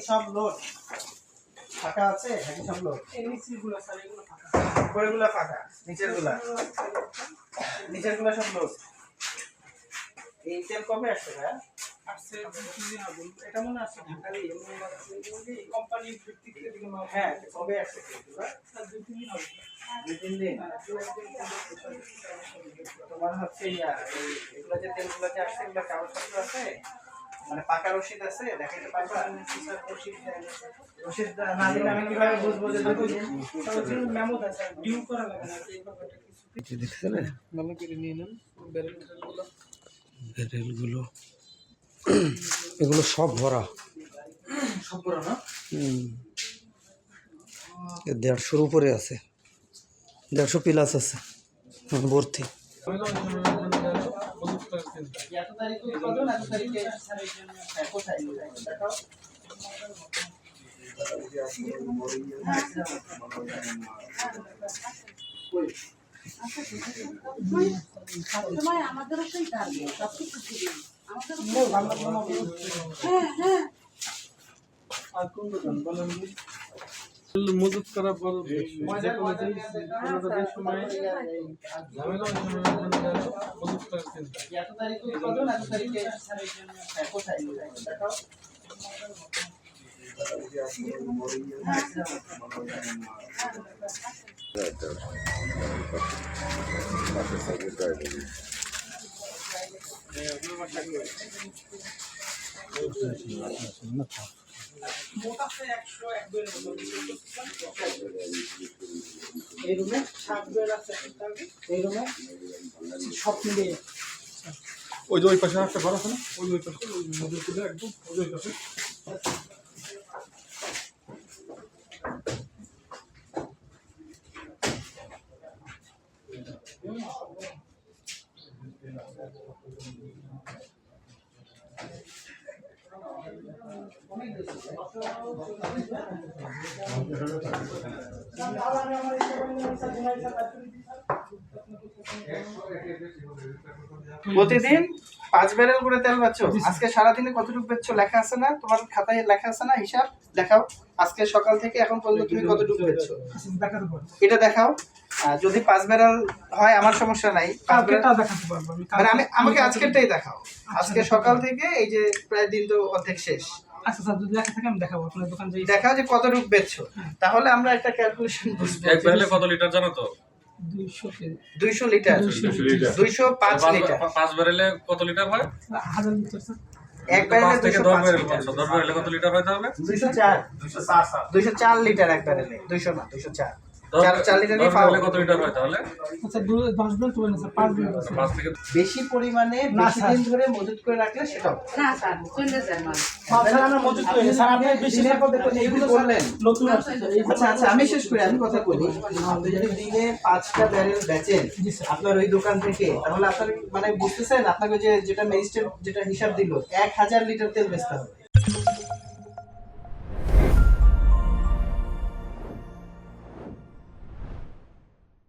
সব লোড ফাঁকা আছে নাকি সব লোড? এই নিচেরগুলো স্যার এগুলো ফাঁকা। উপরেরগুলো ফাঁকা, নিচেরগুলো সব লোড। এই তেল কবে আসছে ভাইয়া? আসছে 2-3 দিন আগে। এটা মনে আছে ঢাকারই কোম্পানি ভিত্তিক এগুলো। হ্যাঁ, কবে আসছে তেলগুলো? স্যার 2-3 দিন আগে। 2-3 দিন। তোমার হচ্ছে এগুলো যে তেলগুলো যে আসছে এগুলো কাগজপত্র আছে, মানে পাকা রসিদ আছে, দেখাইতে পারবা? রসিদ না দিলে আমি কিভাবে বুঝবো যে মেমো দেয় স্যার, ডিউ করা লাগে না এই ব্যাপারটা কিছু। দেখছেন ভালো করে নিয়ে নেন ব্যারেলগুলো। ব্যারেলগুলো এগুলো সব ভরা, সব বড় না? 150-র উপরে আছে, 150 প্লাস আছে ভর্তি। এত তারিখে উৎপাদন, এত তারিখে কোথায় দেখাও। আমাদেরও সেই থাকবে সব কিছু আর কোন দোকান বলেন? মজুত করা বড় সময় ঝামেলা মজুত করা চিন্তা। এত তারিখে উৎপাদন, এত তারিখে কোথায় দেখাও। এই রুমে 7 বেড আছে, এই রুমে সব মিলিয়ে ওই যে ওই পাশে একটা ঘর আছে না, ওই পাশে ওই মজুরিতে একদম ওই পাশে। প্রতিদিন 5 ব্যারেল করে তেল বেচছো? আজকে সারাদিনে কতটুকু বেচছো লেখা আছে না তোমার খাতায়? লেখা আছে না হিসাব? দেখাও আজকে সকাল থেকে এখন পর্যন্ত তুমি কতটুকু বেচছো এটা দেখাও। যদি 5 ব্যারেল হয় আমার সমস্যা নাই, 5 ব্যারেল দেখাতে পারবো মানে আমাকে আজকেরটাই দেখাও। আজকে সকাল থেকে এই যে প্রায় দিন তো অর্ধেক শেষ। আচ্ছা স্যার, যদি লেখা থাকে আমি দেখাবো আপনার দোকান যাই। দেখাও যে কতটুকু বেচছো, তাহলে আমরা একটা ক্যালকুলেশন বুঝবো। এক ব্যারেলে কত লিটার জানো তো? 200 লিটার, 205 লিটার। 5 ব্যারেলে কত লিটার হয়? 1000 লিটার স্যার। এক ব্যারেলে 5 থেকে 10 205 ব্যারেল লিটার। 10 ব্যারেলে কত লিটার হয় তাহলে? 204 লিটার এক ব্যারেলে। 200 না, 204। 4 লিটার 10 ব্যারেলে কত লিটার হয় তাহলে? আচ্ছা 10 বেড তো না স্যার, 5 বেড আছে। 5 থেকে বেশি পরিমাণে বেশি দিন ধরে মজুত করে রাখলে সেটাও না স্যার চলে যায় মানে স্যার আমরা মজুত করি না, স্যার আপনি বেশি দিনের পর দেখুন এইগুলো বললেন। নতুন আসছে আচ্ছা আচ্ছা, আমি শেষ করি, আমি কথা বলি। আপনি যদি দিনে 5টা ব্যারেল বেচেন আপনার ওই দোকান থেকে, তাহলে আপনার মানে বুঝতেছেন আপনাকে যেটা ম্যাজিস্ট্রেট যেটা হিসাব দিল 1000 লিটার তেল বেচতে হবে।